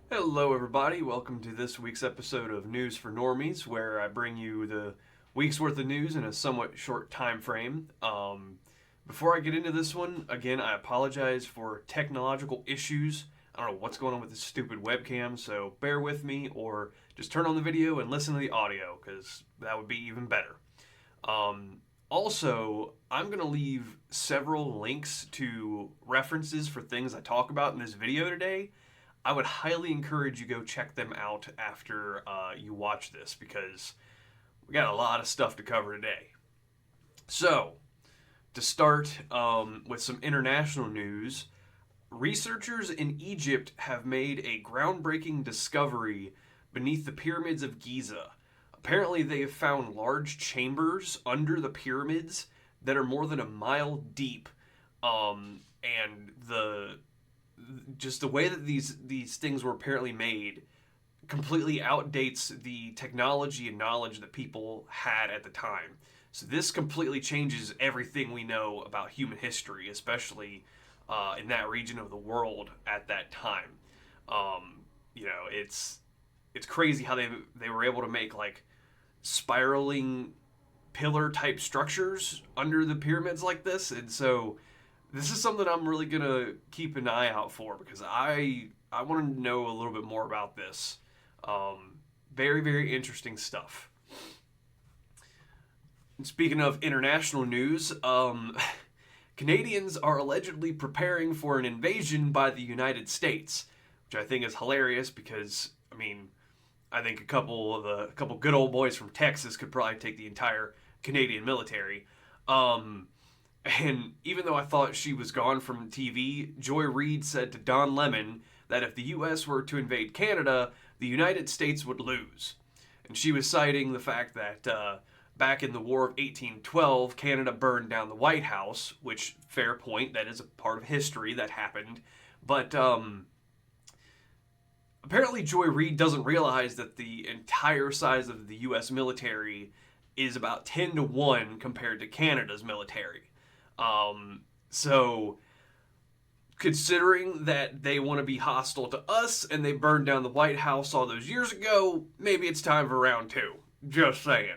Hello, everybody. Welcome to this week's episode of News for Normies, where I bring you the week's worth of news in a somewhat short time frame. Before I get into this one, again, I apologize for technological issues. I don't know what's going on with this stupid webcam, so bear with me or just turn on the video and listen to the audio, because that would be even better. Also, I'm going to leave several links to references for things I talk about in this video today. I would highly encourage you go check them out after you watch this because we got a lot of stuff to cover today. So, to start with some international news, researchers in Egypt have made a groundbreaking discovery beneath the pyramids of Giza. Apparently, they have found large chambers under the pyramids that are more than a mile deep, and the way that these things were apparently made completely outdates the technology and knowledge that people had at the time. So this completely changes everything we know about human history, especially in that region of the world at that time. It's crazy how they were able to make like spiraling pillar type structures under the pyramids like this, and so this is something I'm really gonna keep an eye out for because I want to know a little bit more about this. Very, very interesting stuff. And speaking of international news, Canadians are allegedly preparing for an invasion by the United States, which I think is hilarious because I think a couple good old boys from Texas could probably take the entire Canadian military. And even though I thought she was gone from TV, Joy Reid said to Don Lemon that if the U.S. were to invade Canada, the United States would lose. And she was citing the fact that back in the War of 1812, Canada burned down the White House, which, fair point, that is a part of history that happened. But apparently Joy Reid doesn't realize that the entire size of the U.S. military is about 10 to 1 compared to Canada's military. So, considering that they want to be hostile to us and they burned down the White House all those years ago, maybe it's time for round two. Just saying.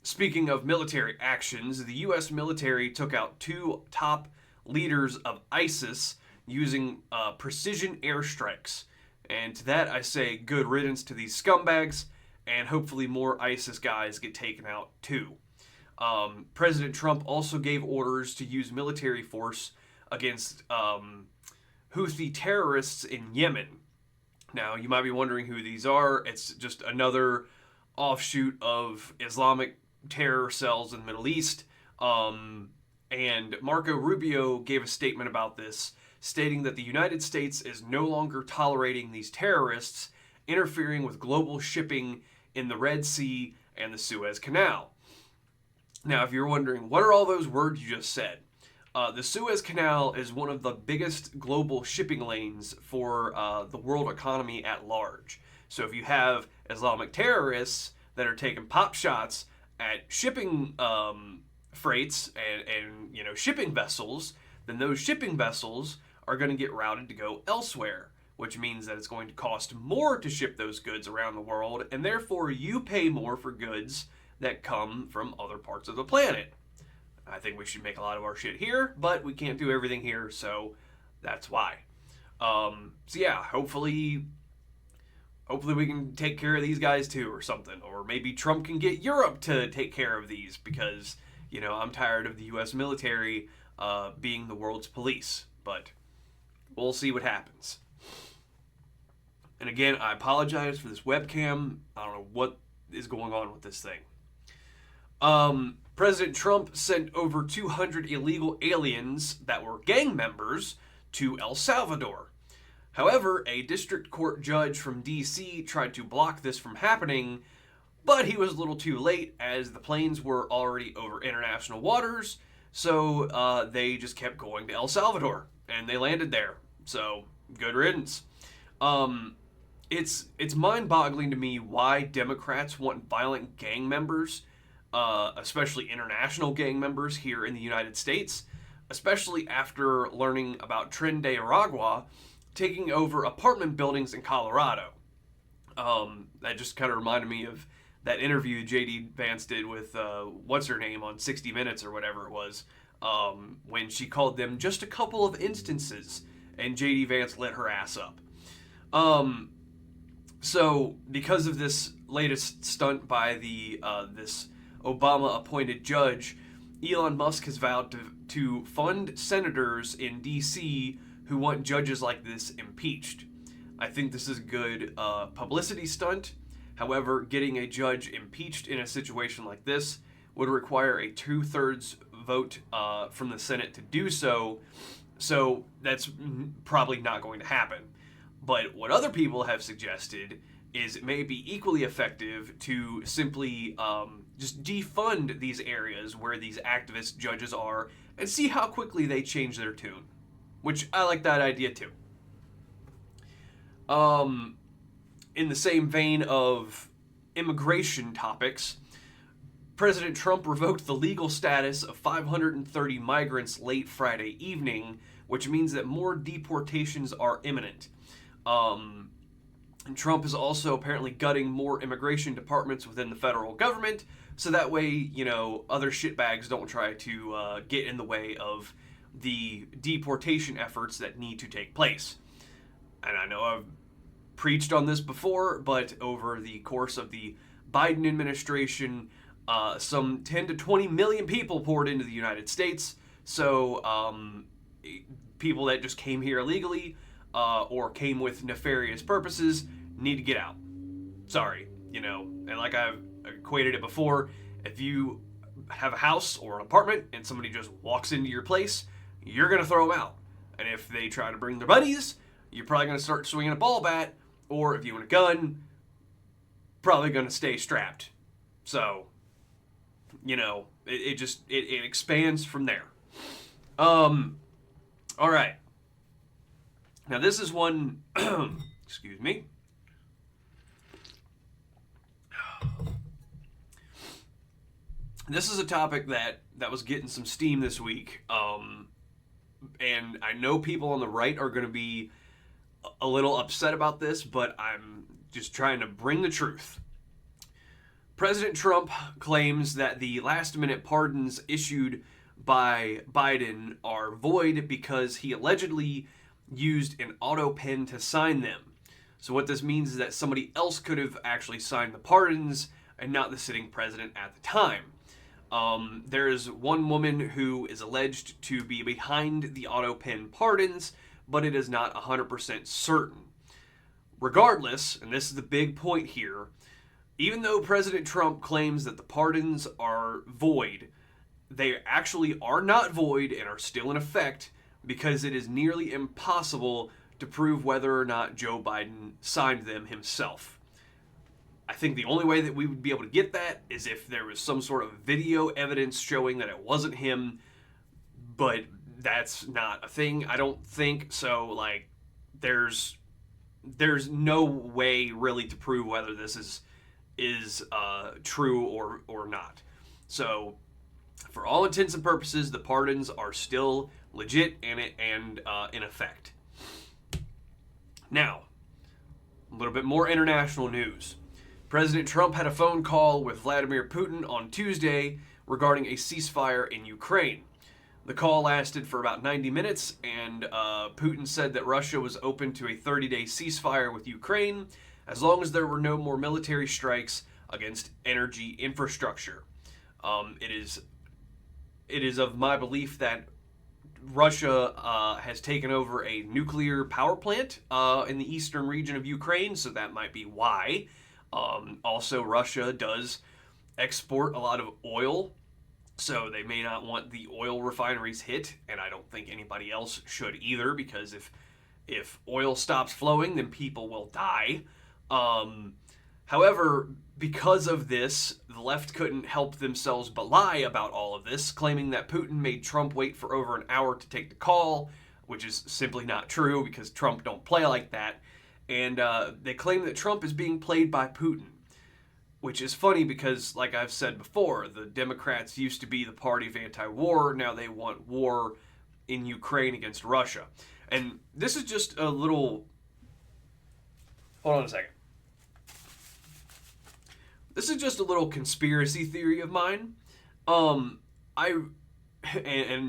Speaking of military actions, the U.S. military took out two top leaders of ISIS using precision airstrikes. And to that, I say good riddance to these scumbags, and hopefully more ISIS guys get taken out too. President Trump also gave orders to use military force against Houthi terrorists in Yemen. Now, you might be wondering who these are. It's just another offshoot of Islamic terror cells in the Middle East. And Marco Rubio gave a statement about this, stating that the United States is no longer tolerating these terrorists interfering with global shipping in the Red Sea and the Suez Canal. Now, if you're wondering, what are all those words you just said? The Suez Canal is one of the biggest global shipping lanes for the world economy at large. So if you have Islamic terrorists that are taking pop shots at shipping freights and shipping vessels, then those shipping vessels are going to get routed to go elsewhere, which means that it's going to cost more to ship those goods around the world, and therefore you pay more for goods that come from other parts of the planet. I think we should make a lot of our shit here, but we can't do everything here, so that's why. Hopefully we can take care of these guys too or something. Or maybe Trump can get Europe to take care of these because, I'm tired of the U.S. military being the world's police. But we'll see what happens. And again, I apologize for this webcam. I don't know what is going on with this thing. President Trump sent over 200 illegal aliens that were gang members to El Salvador. However, a district court judge from D.C. tried to block this from happening, but he was a little too late as the planes were already over international waters, so they just kept going to El Salvador, and they landed there. So, good riddance. It's mind-boggling to me why Democrats want violent gang members, especially international gang members here in the United States, especially after learning about Tren de Aragua, taking over apartment buildings in Colorado. That just kind of reminded me of that interview J.D. Vance did with what's her name on 60 Minutes or whatever it was, when she called them just a couple of instances, and J.D. Vance lit her ass up. So because of this latest stunt by this Obama-appointed judge, Elon Musk has vowed to fund senators in D.C. who want judges like this impeached. I think this is a good publicity stunt. However, getting a judge impeached in a situation like this would require a 2/3 vote from the Senate to do so. So that's probably not going to happen. But what other people have suggested is it may be equally effective to simply just defund these areas where these activist judges are and see how quickly they change their tune. Which I like that idea too. In the same vein of immigration topics, President Trump revoked the legal status of 530 migrants late Friday evening, which means that more deportations are imminent. And Trump is also apparently gutting more immigration departments within the federal government, so that way, other shitbags don't try to get in the way of the deportation efforts that need to take place. And I know I've preached on this before, but over the course of the Biden administration, some 10 to 20 million people poured into the United States. So people that just came here illegally or came with nefarious purposes need to get out. Sorry, and like I've equated it before, if you have a house or an apartment and somebody just walks into your place, you're going to throw them out. And if they try to bring their buddies, you're probably going to start swinging a ball bat, or if you want a gun, probably going to stay strapped. So, it expands from there. All right. Now this is one, excuse me. This is a topic that was getting some steam this week. And I know people on the right are going to be a little upset about this, but I'm just trying to bring the truth. President Trump claims that the last-minute pardons issued by Biden are void because he allegedly used an auto pen to sign them. So what this means is that somebody else could have actually signed the pardons and not the sitting president at the time. There is one woman who is alleged to be behind the auto pen pardons, but it is not 100% certain. Regardless, and this is the big point here, even though President Trump claims that the pardons are void, they actually are not void and are still in effect because it is nearly impossible to prove whether or not Joe Biden signed them himself. I think the only way that we would be able to get that is if there was some sort of video evidence showing that it wasn't him, but that's not a thing, I don't think. So, there's no way really to prove whether this is true or not. So, for all intents and purposes, the pardons are still legit and in effect. Now, a little bit more international news. President Trump had a phone call with Vladimir Putin on Tuesday regarding a ceasefire in Ukraine. The call lasted for about 90 minutes, and Putin said that Russia was open to a 30-day ceasefire with Ukraine as long as there were no more military strikes against energy infrastructure. It is of my belief that Russia has taken over a nuclear power plant in the eastern region of Ukraine, so that might be why. Also, Russia does export a lot of oil, so they may not want the oil refineries hit, and I don't think anybody else should either, because if oil stops flowing, then people will die. However, because of this, the left couldn't help themselves but lie about all of this, claiming that Putin made Trump wait for over an hour to take the call, which is simply not true because Trump don't play like that. And they claim that Trump is being played by Putin, which is funny because, like I've said before, the Democrats used to be the party of anti-war. Now they want war in Ukraine against Russia. And this is just a little. Hold on a second. This is just a little conspiracy theory of mine. And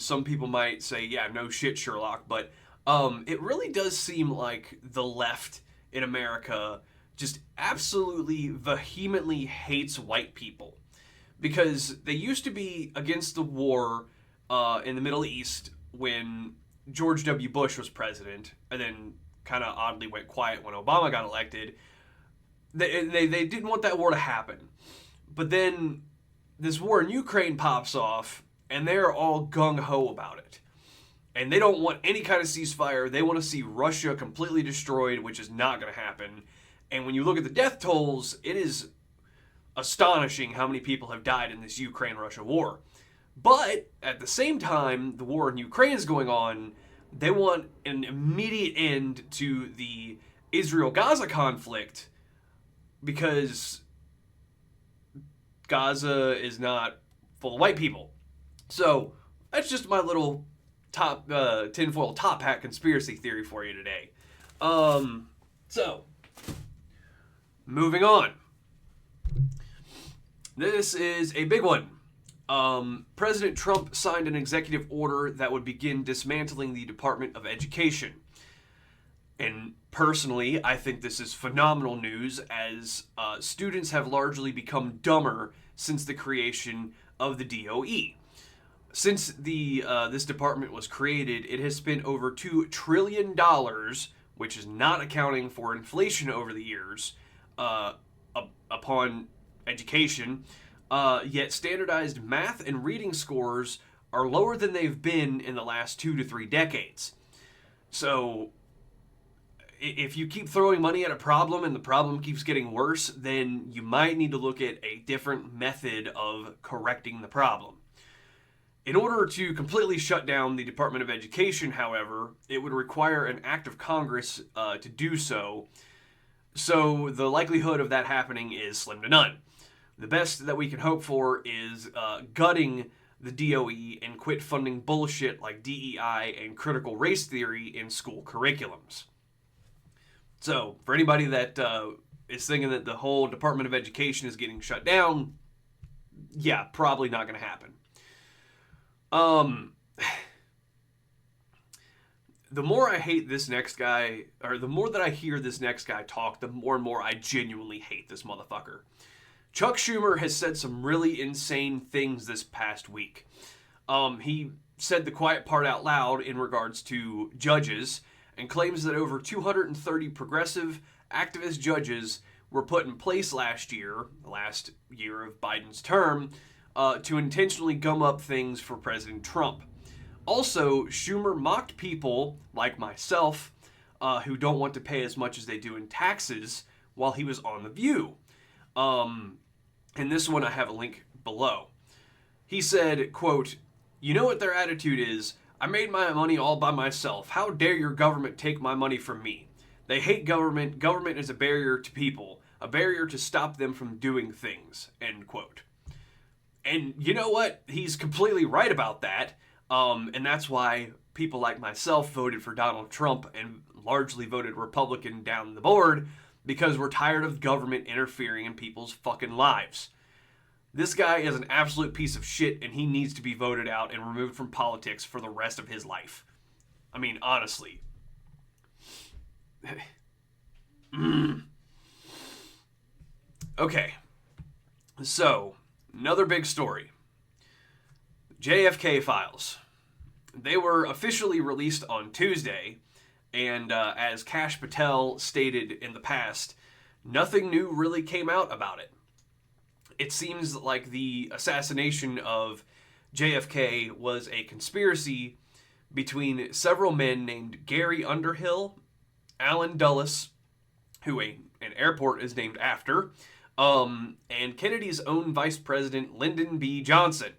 some people might say, yeah, no shit, Sherlock, but it really does seem like the left in America just absolutely vehemently hates white people. Because they used to be against the war in the Middle East when George W. Bush was president, and then kind of oddly went quiet when Obama got elected. They didn't want that war to happen. But then this war in Ukraine pops off, and they're all gung-ho about it. And they don't want any kind of ceasefire. They want to see Russia completely destroyed, which is not going to happen. And when you look at the death tolls, it is astonishing how many people have died in this Ukraine-Russia war. But at the same time, the war in Ukraine is going on. They want an immediate end to the Israel-Gaza conflict because Gaza is not full of white people. So that's just my little top tinfoil top hat conspiracy theory for you today. So moving on. This is a big one. President Trump signed an executive order that would begin dismantling the Department of Education. And personally, I think this is phenomenal news as students have largely become dumber since the creation of the DOE. Since this department was created, it has spent over $2 trillion, which is not accounting for inflation over the years, upon education. Yet standardized math and reading scores are lower than they've been in the last 2 to 3 decades. So if you keep throwing money at a problem and the problem keeps getting worse, then you might need to look at a different method of correcting the problem. In order to completely shut down the Department of Education, however, it would require an act of Congress to do so. So the likelihood of that happening is slim to none. The best that we can hope for is gutting the DOE and quit funding bullshit like DEI and critical race theory in school curriculums. So, for anybody that is thinking that the whole Department of Education is getting shut down, yeah, probably not going to happen. The more I hate this next guy, or the more that I hear this next guy talk, the more and more I genuinely hate this motherfucker. Chuck Schumer has said some really insane things this past week. He said the quiet part out loud in regards to judges and claims that over 230 progressive activist judges were put in place last year, the last year of Biden's term, to intentionally gum up things for President Trump. Also, Schumer mocked people like myself who don't want to pay as much as they do in taxes while he was on The View. And this one I have a link below. He said, quote, "You know what their attitude is? I made my money all by myself. How dare your government take my money from me? They hate government. Government is a barrier to people, a barrier to stop them from doing things," end quote. And you know what? He's completely right about that. And that's why people like myself voted for Donald Trump and largely voted Republican down the board, because we're tired of government interfering in people's fucking lives. This guy is an absolute piece of shit, and he needs to be voted out and removed from politics for the rest of his life. I mean, honestly. Okay. So, another big story. JFK files. They were officially released on Tuesday, and as Kash Patel stated in the past, nothing new really came out about it. It seems like the assassination of JFK was a conspiracy between several men named Gary Underhill, Alan Dulles, who an airport is named after, and Kennedy's own Vice President Lyndon B. Johnson,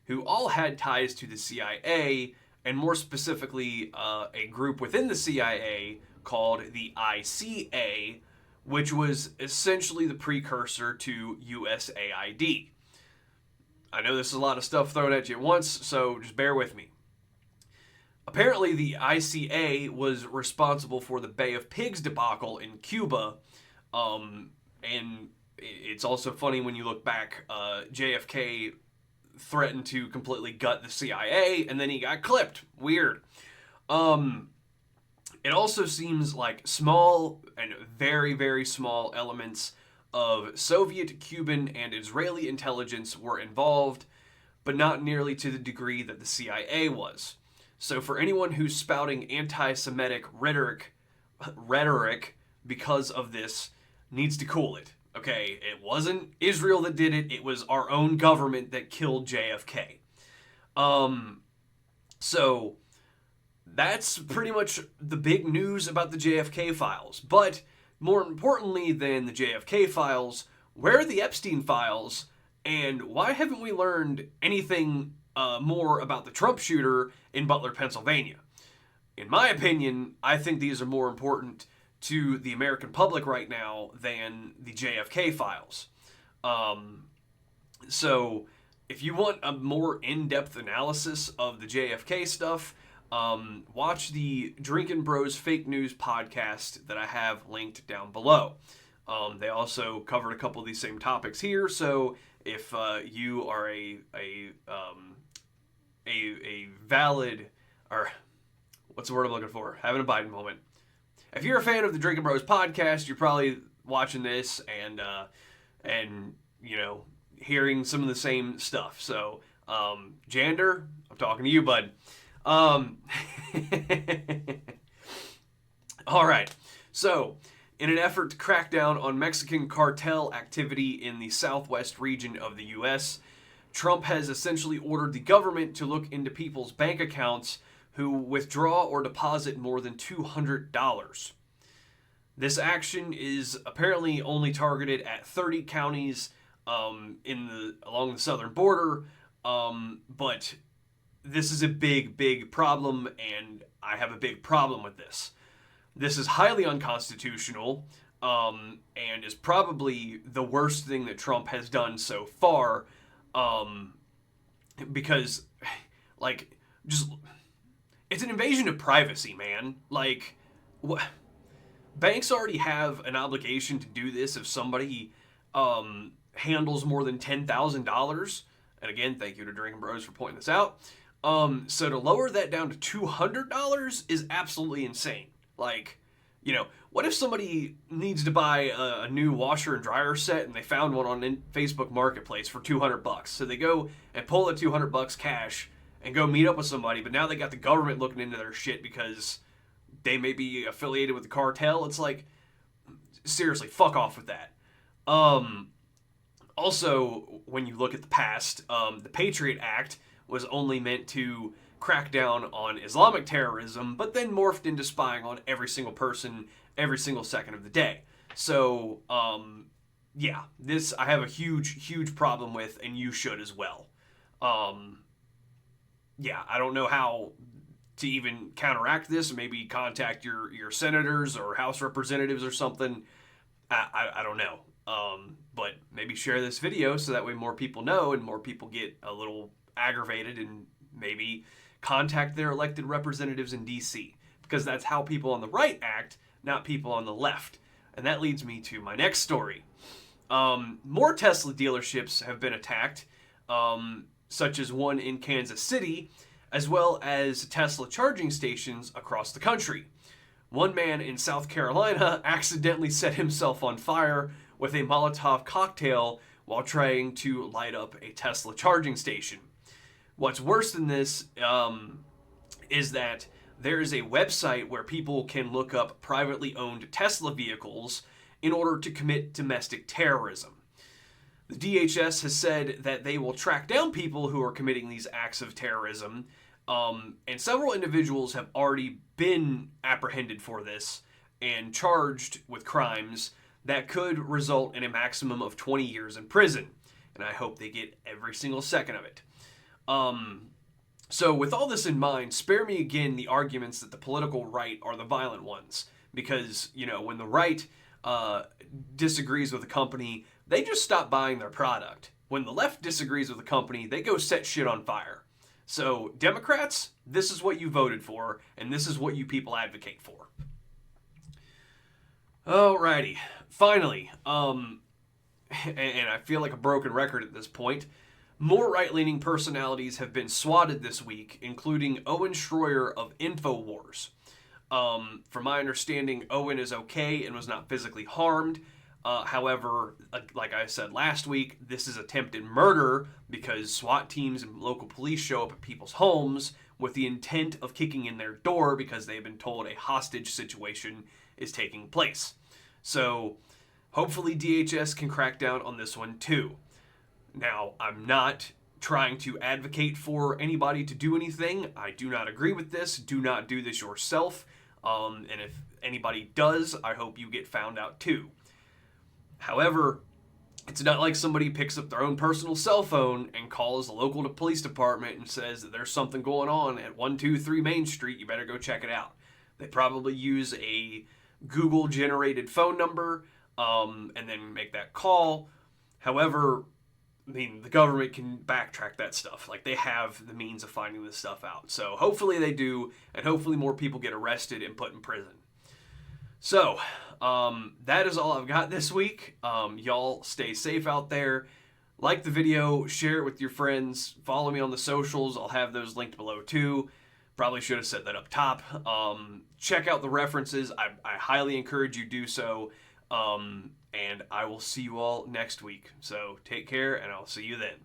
who all had ties to the CIA, and more specifically, a group within the CIA called the ICA, which was essentially the precursor to USAID. I know this is a lot of stuff thrown at you at once, so just bear with me. Apparently, the ICA was responsible for the Bay of Pigs debacle in Cuba. And it's also funny when you look back, JFK threatened to completely gut the CIA, and then he got clipped. Weird. It also seems like small and very, very small elements of Soviet, Cuban, and Israeli intelligence were involved, but not nearly to the degree that the CIA was. So for anyone who's spouting anti-Semitic rhetoric because of this, needs to cool it. Okay, it wasn't Israel that did it. It was our own government that killed JFK. So that's pretty much the big news about the JFK files. But more importantly than the JFK files, where are the Epstein files? And why haven't we learned anything more about the Trump shooter in Butler, Pennsylvania? In my opinion, I think these are more important to the American public right now than the JFK files. So if you want a more in-depth analysis of the JFK stuff, watch the Drinkin' Bros Fake News podcast that I have linked down below. They also covered a couple of these same topics here, so if you are a valid, or what's the word I'm looking for? Having a Biden moment. If you're a fan of the Drinkin' Bros podcast, you're probably watching this and you know, hearing some of the same stuff. So, Jander, I'm talking to you, bud. All right. So, in an effort to crack down on Mexican cartel activity in the southwest region of the U.S., Trump has essentially ordered the government to look into people's bank accounts who withdraw or deposit more than $200. This action is apparently only targeted at 30 counties along the southern border, but this is a big, big problem, and I have a big problem with this. This is highly unconstitutional, and is probably the worst thing that Trump has done so far, because, like, just, it's an invasion of privacy, man. Like, what? Banks already have an obligation to do this if somebody handles more than $10,000. And again, thank you to Drinkin' Bros for pointing this out. So to lower that down to $200 is absolutely insane. Like, you know, what if somebody needs to buy a new washer and dryer set and they found one on Facebook Marketplace for $200? So they go and pull the $200 cash and go meet up with somebody, but now they got the government looking into their shit because they may be affiliated with the cartel. It's like, seriously, fuck off with that. Also, when you look at the past, the Patriot Act was only meant to crack down on Islamic terrorism, but then morphed into spying on every single person every single second of the day. So, yeah, this I have a huge, huge problem with, and you should as well. Yeah, I don't know how to even counteract this. Maybe contact your senators or House representatives or something. I don't know. But maybe share this video so that way more people know and more people get a little aggravated and maybe contact their elected representatives in D.C. because that's how people on the right act, not people on the left. And that leads me to my next story. More Tesla dealerships have been attacked, such as one in Kansas City, as well as Tesla charging stations across the country. One man in South Carolina accidentally set himself on fire with a Molotov cocktail while trying to light up a Tesla charging station. What's worse than this is that there is a website where people can look up privately owned Tesla vehicles in order to commit domestic terrorism. The DHS has said that they will track down people who are committing these acts of terrorism, and several individuals have already been apprehended for this and charged with crimes that could result in a maximum of 20 years in prison. And I hope they get every single second of it. So with all this in mind, spare me again the arguments that the political right are the violent ones. Because, you know, when the right disagrees with a company, they just stop buying their product. When the left disagrees with a company, they go set shit on fire. So, Democrats, this is what you voted for, and this is what you people advocate for. Alrighty. Finally, and I feel like a broken record at this point, more right-leaning personalities have been swatted this week, including Owen Schroyer of InfoWars. From my understanding, Owen is okay and was not physically harmed. However, like I said last week, this is attempted murder because SWAT teams and local police show up at people's homes with the intent of kicking in their door because they've been told a hostage situation is taking place. So hopefully DHS can crack down on this one too. Now, I'm not trying to advocate for anybody to do anything. I do not agree with this. Do not do this yourself. And if anybody does, I hope you get found out too. However, it's not like somebody picks up their own personal cell phone and calls the local police department and says that there's something going on at 123 Main Street, you better go check it out. They probably use a Google-generated phone number and then make that call. However, I mean, the government can backtrack that stuff. Like, they have the means of finding this stuff out. So hopefully they do, and hopefully more people get arrested and put in prison. So, that is all I've got this week. Y'all stay safe out there. Like the video, share it with your friends, follow me on the socials. I'll have those linked below too. Probably should have set that up top. Check out the references. I highly encourage you do so. And I will see you all next week. So take care, and I'll see you then.